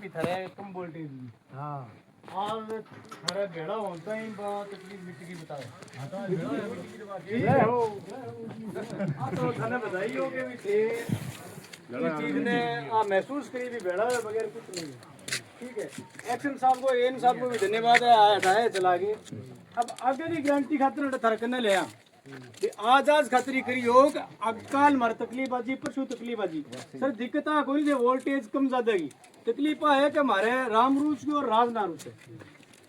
भी थारे कम वोल्टेज भी हां और थारे भेड़ा होता ही बात तकलीफ मिट्टी की बताओ हां तो भेड़ा ले हो हां तो थाने बधाई हो के भी थे ये चीज ने आ महसूस करी भी भेड़ा बगैर कुछ नहीं ठीक है। एक्शन साहब को एन साहब को भी धन्यवाद है हटाए चला गए। अब आगे की गारंटी खातिर थारे कने ले आ कि आज खातरी करी योग अकाल मार तकलीफ आजी परसों तकलीफ आजी सर दिक्कत आ कोई से वोल्टेज कम ज्यादा की तकलीफ है कि हमारे राम रूच की और राज ना रूच है।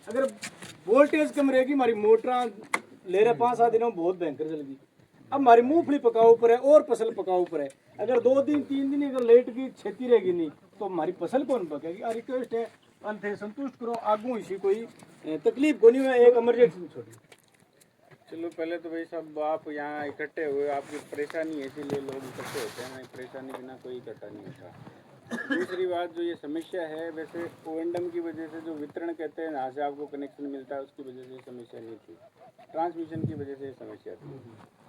अगर वोल्टेज कम रहेगी हमारी मोटर ले रहे 5-7 दिनों में बहुत भयंकर चलेगी। अब हमारी मूंगफली पकाओ ऊपर है और फसल पकाओ ऊपर है। अगर 2 दिन 3 दिन अगर लेट की क्षति रहेगी नहीं तो हमारी फसल कौन पकेगी। आ रिक्वेस्ट है अंत संतुष्ट करो आगू इसी कोई तकलीफ को नहीं है एक इमरजेंसी छोड़ी। चलो पहले तो भाई साहब आप यहाँ इकट्ठे हुए आपकी परेशानी है इसीलिए लोग इकट्ठे होते हैं नहीं परेशानी बिना कोई इकट्ठा नहीं होता। दूसरी बात जो ये समस्या है वैसे ओएनडम की वजह से जो वितरण कहते हैं जहाँ से आपको कनेक्शन मिलता है उसकी वजह से समस्या नहीं थी ट्रांसमिशन की वजह से समस्या थी।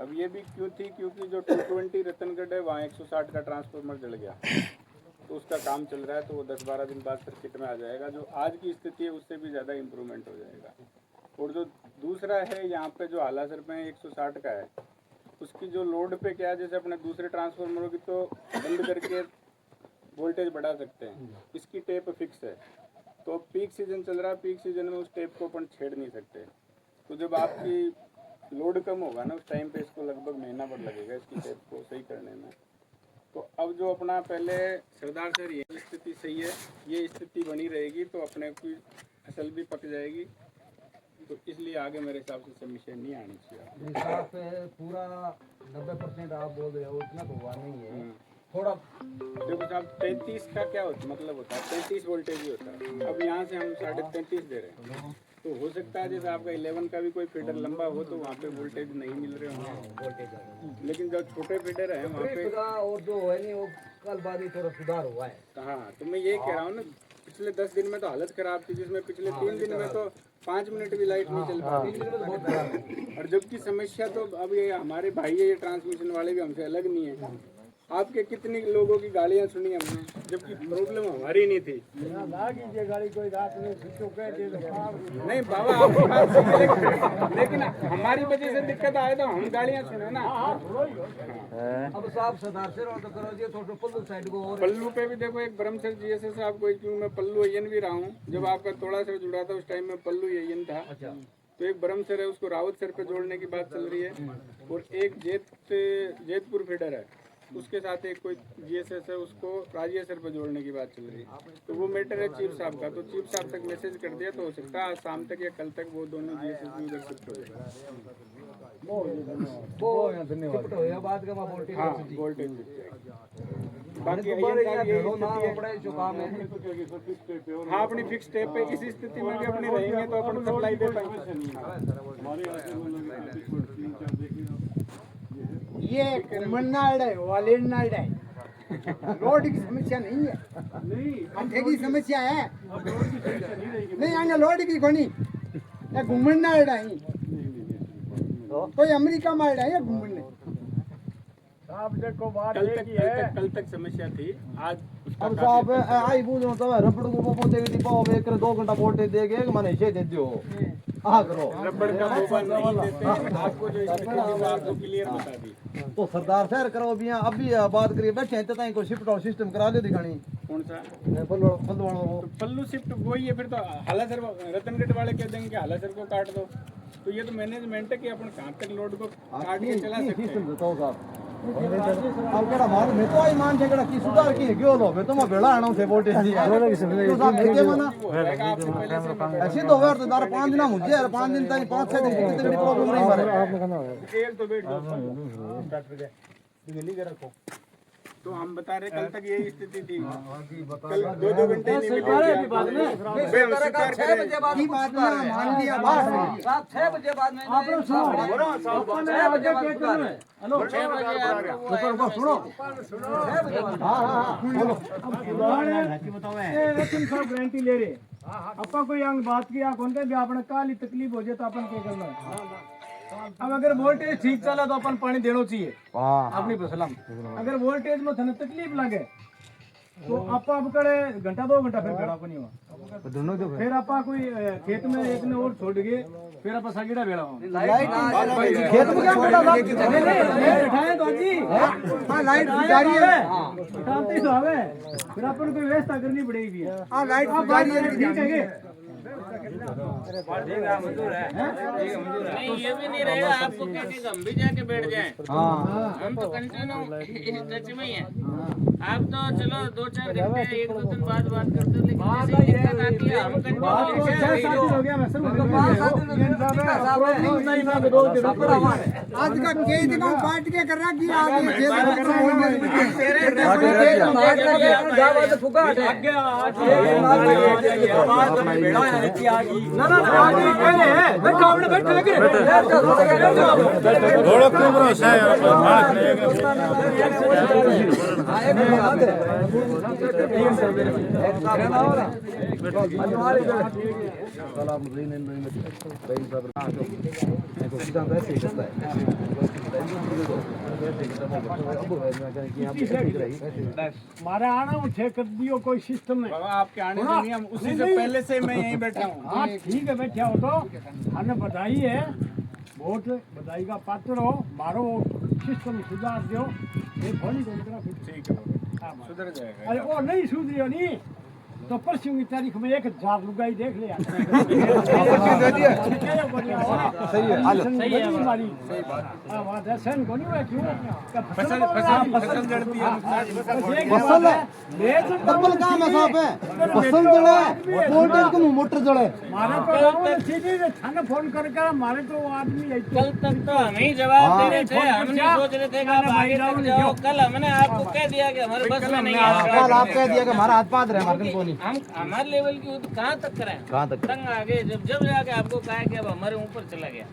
अब ये भी क्यों थी क्योंकि जो 220 रतनगढ़ है वहाँ 160 का ट्रांसफार्मर जल गया तो उसका काम चल रहा है तो वो 10-12 दिन बाद सर्किट में आ जाएगा। जो आज की स्थिति है उससे भी ज़्यादा इम्प्रूवमेंट हो जाएगा। और जो दूसरा है यहाँ पे जो हालासर पे 160 का है उसकी जो लोड पे क्या है जैसे अपने दूसरे ट्रांसफार्मरों की तो बंद करके वोल्टेज बढ़ा सकते हैं इसकी टेप फिक्स है। तो पीक सीजन चल रहा है पीक सीजन में उस टेप को अपन छेड़ नहीं सकते। तो जब आपकी लोड कम होगा ना उस टाइम पे इसको लगभग महीना भर लगेगा इसकी टेप को सही करने में। तो अब जो अपना पहले सरदार सर ये स्थिति सही है ये स्थिति बनी रहेगी तो अपने की फसल भी पक जाएगी तो इसलिए आगे मेरे हिसाब से समस्या नहीं आनी चाहिए। पूरा 90% आप बोल रहे हो इतना तो हुआ नहीं है थोड़ा देखो साहब 33 का क्या होता मतलब होता है 33 वोल्टेज ही होता है। अब यहाँ से हम 33.5 दे रहे हैं तो हो सकता है जैसे आपका 11 का भी कोई फीडर लंबा हो तो वहाँ पे वोल्टेज नहीं मिल रहे होंगे लेकिन जो छोटे फीडर है वहाँ पे और जो है नहीं वो कल बाद ही थोड़ा सुधार हुआ है। हाँ तो मैं ये कह रहा हूँ ना पिछले 10 दिन में तो हालत खराब थी जिसमें पिछले 3 दिन में तो 5 मिनट भी लाइट नहीं चल पाती और जबकि समस्या तो अब ये हमारे भाई है ये ट्रांसमिशन वाले भी हमसे अलग नहीं है। आपके कितनी लोगों की गालियां सुनी हमने जबकि प्रॉब्लम हमारी नहीं थी। गाड़ी कोई रात में नहीं बाबा आपकी बात सही है लेकिन हमारी वजह से दिक्कत आए तो हम गालियां सुने ना। अब साहब सरदार से तो करो जी थोड़ा पल्लू साइड को और पल्लू पे भी देखो एक ब्रह्मसर जीएसएस साहब को क्यों मैं पल्लू अयन भी रहा हूँ जब आपका थोड़ा सर जुड़ा था उस टाइम में पल्लू अयन था। तो एक ब्रह्म सर है उसको रावत सर पे जोड़ने की बात चल रही है और एक जेतपुर फीडर है उसके साथ एक कोई जीएसएस है उसको राजिया सर पे जोड़ने की बात चल रही है। तो वो मैटर है चीफ साहब का तो चीफ साहब तक मैसेज कर दिया तो हो सकता है आज शाम तक या कल तक वो दोनों जीएसएस भी उधर शिफ्ट हो जाएगा। धन्यवाद बाद का वोल्टेज हाँ वोल्टेज बाकी जो काम है हाँ अपनी फिक्स टेप पे इसी स्थिति में भी अपनी रहेंगे तो अपन सप्लाई दे पाएंगे। ये घूमनाड़ है वालेनाड़ है रोड की समस्या नहीं है अंधे की समस्या है नहीं आगे लोड की कोनी ये घूमनाड़ है कोई अमेरिका में है या घूमने साहब देखो बात कल तक समस्या थी आज अब साहब आई बोलो तो रबड़ को पोते की पाओ एक 2 घंटा वोल्टेज देके मैंने इसे दे दियो हाँ करो रबड़ का बोबा नहीं देते आपको जो स्थिति आपको क्लियर बता दी। तो सरदार सर करो अभी अभी बात करिए बैठे हैं तो को शिफ्ट और सिस्टम करा दे दिखानी कौन सा पल्लू पल्लू शिफ्ट वही है फिर तो हाला सर रतनगढ़ वाले कह देंगे कि हाला सर को काट दो तो ये तो मैनेजमेंट है कि अपन कहाँ तक लोड को काट के चला सकते हैं। अब केड़ा मार में तो आई मान जे केड़ा की सुधार की गयो लो मैं तो मैं बेड़ा आनो से वोल्टेज दिया तो साहब देखे मना ऐसे तो वेर तो 5 दिन मुझे यार 5 दिन तक 5-6 दिन कितनी बड़ी प्रॉब्लम रही मारे एक तो वेट डॉक्टर के दिल्ली के रखो तो हम बता रहे कल तक यही स्थिति थी कल 2 घंटे नहीं मिले बाद में 6 बजे बाद की बात ना मान लिया बात रात 6 बजे बाद में आप लोग सुनो 6 बजे बाद हेलो 6 बजे आप सुनो हां हां बोलो बताओ ए तुम सब गारंटी ले रहे अपन कोई अंग बात की कौन के भी अपने काली तकलीफ हो जाए तो अपन क्या करना है। अब अगर वोल्टेज ठीक चला तो अपन पानी देना चाहिए अपनी फसल में। अगर वोल्टेज में थने तकलीफ लगे तो आपा अब कड़े घंटा 2 घंटा फिर बेड़ा को नहीं हुआ फिर आपा कोई खेत में एक ने और छोड़ गए फिर आपा सागीड़ा बेड़ा हो खेत में क्या बेड़ा था बैठाए तो जी हां लाइट गुजारी है उठाते तो आवे फिर अपन कोई व्यवस्था करनी पड़ेगी हां लाइट गुजारी है ठीक है नहीं ये भी नहीं रहेगा आपको क्या कि हम भी जाके बैठ जाएं। हम तो कंटिन्यू इस टच में ही हैं। आप तो चलो 2-4 घंटे 1-2 दिन बाद बात करते हो लेकिन जैसे ही दिक्कत आती है हम कंटिन्यू हो गया मैं सर आज का के दिन हम पार्टी के कर रहा कि आगे ना बैठो आपने बैठो थोड़ा क्यों भरोसा है मारे आना उठे कर दियो कोई सिस्टम नहीं आपके आने से नहीं हम उसी से पहले से मैं यहीं बैठा हूँ। हाँ ठीक है बैठा हो तो हमने बधाई है बहुत बधाई का पात्र हो मारो सिस्टम सुधार दो ये भोली ठीक है सुधर जाएगा। अरे वो नहीं सुधरियो नहीं तो परसों की तारीख में 1000 लुगाई देख ले सही है हमारी दर्शन को नहीं हुआ क्यों फसल जड़ती है फसल डबल काम है साहब है फसल जड़े वोल्टेज को मोटर जड़े मारे तो सीधे थाने फोन करके मारे तो वो आदमी कल तक तो हम ही जवाब दे रहे थे हम नहीं सोच रहे थे कि आप आगे तक जाओ। कल हमने आपको कह दिया कि हमारे बस में नहीं आ कल आप कह दिया कि हमारा हाथ पाद रहे हमारे को नहीं हम हमारे लेवल की तो कहाँ तक कराएं तंग आगे जब जाके आपको कहा कि अब हमारे ऊपर चला गया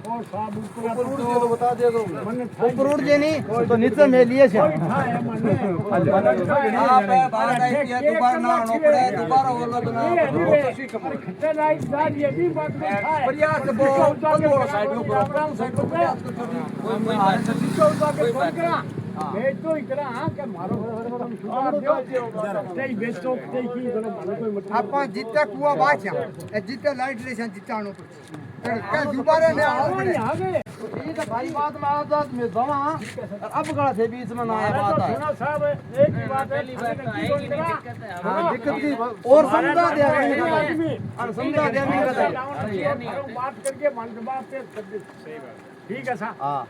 और साहब तो बता दिया तो ऊपर उड़ जे नहीं तो नीचे में लिए छे आप बात आई किया दोबारा ना आनो पड़े दोबारा वो लोग ना खट्टे लाइट दाद ये भी बात में है प्रयास बहुत साइड में प्रोग्राम साइड पे कोई फोन करा भेज तो इकरा के मारो हम सुधार दियो तेई बेचो तेई की गलो मानो कोई मतलब आप जितना कुआ बाचा जितना लाइट लेसन जितना आनो क्या दोबारा ने आओ आ गए ठीक है भाई बात में आओ तो में दवा अब गड़ा थे बीच में ना आया बात है सुनो साहब एक ही बात है हां दिक्कत की और समझा दे आदमी समझा दे आदमी का बात करके मन बात पे ठीक है साहब हां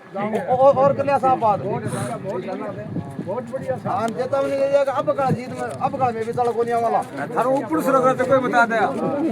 और कर लिया साहब बात बहुत बढ़िया साहब हां चेतावनी दे दिया कि अब गड़ा जीत में अब गड़ा में भी चलो कोनिया वाला अरे ऊपर से रखते कोई बता दे